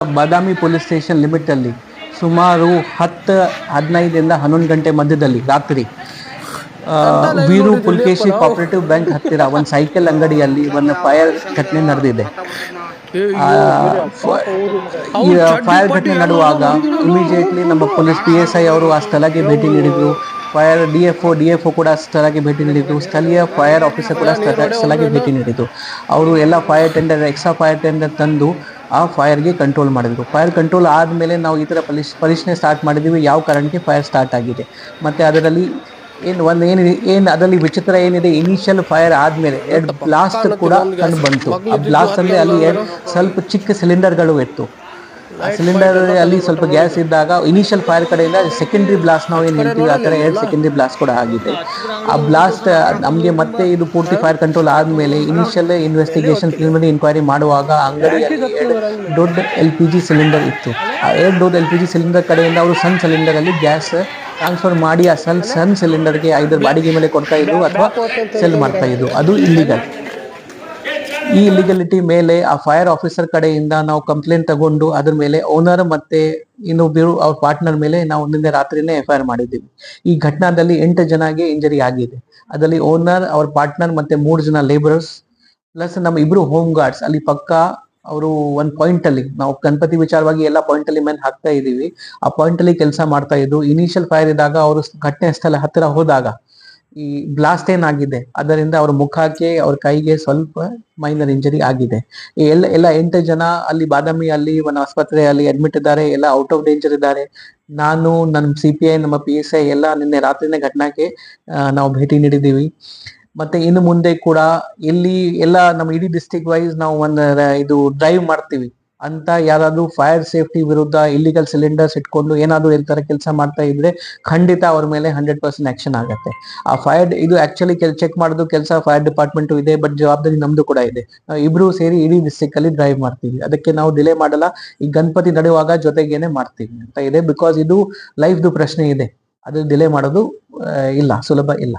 ಬಾದಾಮಿ police station ಲಿಮಿಟಲ್ಲಿ ಸುಮಾರು 10-15 11 ಗಂಟೆ ಮಧ್ಯದಲ್ಲಿ ರಾತ್ರಿ ವೀರು ಪುಲ್ಕೇಶಿ ಕೋಆಪರೇಟಿವ್ ಬ್ಯಾಂಕ್ ಹತ್ತಿರ ಒಂದು ಸೈಕಲ್ ಅಂಗಡಿಯಲ್ಲಿ ಒಂದು ಫೈರ್ ಘಟನೆ ನಡೆದಿದೆ. ಈ ಫೈರ್ ಘಟನೆ ನಡೆಯುವಾಗ ಇಮಿಡಿಯೇಟ್ಲಿ ನಮ್ಮ ಪೊಲೀಸ್ PSI ಅವರು ಆ ಸ್ಥಳಕ್ಕೆ ಭೇಟಿ ನೀಡಿದ್ರು. ಫೈರ್ DFO ಕೂಡ ಸ್ಥಳಕ್ಕೆ ಭೇಟಿ ನೀಡಿದ್ರು. ಸ್ಥಳೀಯ ಫೈರ್ ಆಫೀಸರ್ ಕೂಡ ಸ್ಥಳಕ್ಕೆ ಭೇಟಿ ನೀಡಿದ್ರು. ಅವರು ಎಲ್ಲ ಎಕ್ಸ್ಟ್ರಾ ಫೈರ್ ಟೆಂಡರ್ ತಂದು ಆ ಫೈರ್ಗೆ ಕಂಟ್ರೋಲ್ ಮಾಡಿದ್ರು. ಫೈರ್ ಕಂಟ್ರೋಲ್ ಆದಮೇಲೆ ನಾವು ಈ ಥರ ಪರಿಶೀಲನೆ ಸ್ಟಾರ್ಟ್ ಮಾಡಿದ್ದೀವಿ, ಯಾವ ಕಾರಣಕ್ಕೆ ಫೈರ್ ಸ್ಟಾರ್ಟ್ ಆಗಿದೆ. ಮತ್ತು ಅದರಲ್ಲಿ ಅದರಲ್ಲಿ ವಿಚಿತ್ರ ಏನಿದೆ, ಇನಿಷಿಯಲ್ ಫೈರ್ ಆದಮೇಲೆ 2 ಬ್ಲಾಸ್ಟ್ ಕೂಡ ಕಂಡು ಬಂತು. ಆ ಬ್ಲಾಸ್ಟ್ ಅಂದರೆ ಅಲ್ಲಿ ಸ್ವಲ್ಪ ಚಿಕ್ಕ ಸಿಲಿಂಡರ್ಗಳು ಇತ್ತು. ಆ ಸಿಲಿಂಡರ್ ಅಲ್ಲಿ ಸ್ವಲ್ಪ ಗ್ಯಾಸ್ ಇದ್ದಾಗ ಇನಿಷಿಯಲ್ ಫೈರ್ ಕಡೆಯಿಂದ ಸೆಕೆಂಡ್ರಿ ಬ್ಲಾಸ್ಟ್ ನಾವು ಏನು ಹೇಳ್ತೀವಿ ಆ ಥರ 2 ಸೆಕೆಂಡ್ರಿ ಬ್ಲಾಸ್ಟ್ ಕೂಡ ಆಗಿದೆ. ಆ ಬ್ಲಾಸ್ಟ್ ನಮಗೆ ಮತ್ತೆ ಇದು ಪೂರ್ತಿ ಫೈರ್ ಕಂಟ್ರೋಲ್ ಆದಮೇಲೆ ಇನಿಷಿಯಲ್ ಇನ್ವೆಸ್ಟಿಗೇಷನ್ ಪ್ರಿಲಿಮಿನರಿ ಇನ್ಕ್ವೈರಿ ಮಾಡುವಾಗ ಅಂಗಡಿಯಲ್ಲಿ 2 ದೊಡ್ಡ LPG ಸಿಲಿಂಡರ್ ಇತ್ತು. ಆ 2 ದೊಡ್ಡ LPG ಸಿಲಿಂಡರ್ ಕಡೆಯಿಂದ ಅವರು ಸಣ್ಣ ಸಿಲಿಂಡರಲ್ಲಿ ಗ್ಯಾಸ್ ಟ್ರಾನ್ಸ್ಫರ್ ಮಾಡಿ ಆ ಸಣ್ಣ ಸಿಲಿಂಡರ್ಗೆ ಐದರ್ ಬಾಡಿಗೆ ಮೇಲೆ ಕೊಡ್ತಾ ಇದ್ರು ಅಥವಾ ಸೆಲ್ ಮಾಡ್ತಾ ಇದ್ರು. ಅದು ಇಲ್ಲಿಗಲ್. ಈ ಇಲ್ಲಿಗಲಿಟಿ ಮೇಲೆ ಆ ಫೈರ್ ಆಫೀಸರ್ ಕಡೆಯಿಂದ ನಾವು ಕಂಪ್ಲೇಂಟ್ ತಗೊಂಡು ಅದ್ರ ಮೇಲೆ ಓನರ್ ಮತ್ತೆ ಇನ್ನೊಬ್ಬರು ಅವ್ರ ಪಾರ್ಟ್ನರ್ ಮೇಲೆ ನಾವು ನಿನ್ನೆ ರಾತ್ರಿನೇ FIR ಮಾಡಿದ್ದೀವಿ. ಈ ಘಟನಾದಲ್ಲಿ 8 ಜನಗೆ ಇಂಜರಿ ಆಗಿದೆ. ಅದರಲ್ಲಿ ಓನರ್, ಅವ್ರ ಪಾರ್ಟ್ನರ್ ಮತ್ತೆ 3 ಜನ ಲೇಬರರ್ಸ್ ಪ್ಲಸ್ ನಮ್ಮ 2 ಹೋಮ್ ಗಾರ್ಡ್ಸ್ ಅಲ್ಲಿ ಪಕ್ಕ ಅವರು ಒಂದು ಪಾಯಿಂಟ್ ಅಲ್ಲಿ, ನಾವು ಗಣಪತಿ ವಿಚಾರವಾಗಿ ಎಲ್ಲ ಪಾಯಿಂಟ್ ಅಲ್ಲಿ ಮೆನ್ ಹಾಕ್ತಾ ಇದೀವಿ, ಆ ಪಾಯಿಂಟ್ ಅಲ್ಲಿ ಕೆಲಸ ಮಾಡ್ತಾ ಇದ್ರು. ಇನಿಷಿಯಲ್ ಫೈರ್ ಇದ್ದಾಗ ಅವರು ಘಟನೆ ಸ್ಥಳ ಹತ್ತಿರ ಹೋದಾಗ ಈ ಬ್ಲಾಸ್ಟ್ ಏನಾಗಿದೆ ಅದರಿಂದ ಅವ್ರ ಮುಖಕ್ಕೆ, ಅವ್ರ ಕೈಗೆ ಸ್ವಲ್ಪ ಮೈನರ್ ಇಂಜರಿ ಆಗಿದೆ. ಎಲ್ಲ 8 ಜನ ಅಲ್ಲಿ ಬಾದಾಮಿಯಲ್ಲಿ ಒಂದು ಆಸ್ಪತ್ರೆಯಲ್ಲಿ ಅಡ್ಮಿಟ್ ಇದ್ದಾರೆ. ಎಲ್ಲ ಔಟ್ ಆಫ್ ಡೇಂಜರ್ ಇದ್ದಾರೆ. ನಾನು, ನನ್ನ CPI, ನಮ್ಮ PSI ಎಲ್ಲ ನಿನ್ನೆ ರಾತ್ರಿನೇ ಘಟನೆಗೆ ನಾವು ಭೇಟಿ ನೀಡಿದ್ದೀವಿ. ಮತ್ತೆ ಇನ್ನು ಮುಂದೆ ಕೂಡ ಎಲ್ಲಿ ಎಲ್ಲ ನಮ್ಮ ಇಡೀ ಡಿಸ್ಟ್ರಿಕ್ಟ್ ವೈಸ್ ನಾವು ಒಂದು ಇದು ಡ್ರೈವ್ ಮಾಡ್ತೀವಿ ಅಂತ ಯಾರಾದ್ರೂ ಫೈರ್ ಸೇಫ್ಟಿ ವಿರುದ್ಧ ಇಲ್ಲಿಗಲ್ ಸಿಲಿಂಡರ್ಸ್ ಇಟ್ಕೊಂಡು ಏನಾದ್ರು ಈ ತರ ಕೆಲಸ ಮಾಡ್ತಾ ಇದ್ರೆ ಖಂಡಿತ ಅವ್ರ ಮೇಲೆ 100% ಆಕ್ಷನ್ ಆಗುತ್ತೆ. ಆ ಫೈರ್ ಇದು ಆಕ್ಚುಲಿ ಚೆಕ್ ಮಾಡೋದು ಕೆಲಸ ಫೈರ್ ಡಿಪಾರ್ಟ್ಮೆಂಟ್ ಇದೆ, ಬಟ್ ಜವಾಬ್ದಾರಿ ನಮ್ದು ಕೂಡ ಇದೆ. ನಾವು ಇಬ್ರು ಸೇರಿ ಇಡೀ ಡಿಸ್ಟ್ರಿಕ್ಟ್ ಅಲ್ಲಿ ಡ್ರೈವ್ ಮಾಡ್ತೀವಿ. ಅದಕ್ಕೆ ನಾವು ಡಿಲೇ ಮಾಡಲ್ಲ. ಈ ಗಣಪತಿ ನಡೆಯುವಾಗ ಜೊತೆಗೇನೆ ಮಾಡ್ತೀವಿ ಅಂತ ಇದೆ. ಬಿಕಾಸ್ ಇದು ಲೈಫ್ದು ಪ್ರಶ್ನೆ ಇದೆ. ಅದು ಡಿಲೇ ಮಾಡೋದು ಇಲ್ಲ, ಸುಲಭ ಇಲ್ಲ.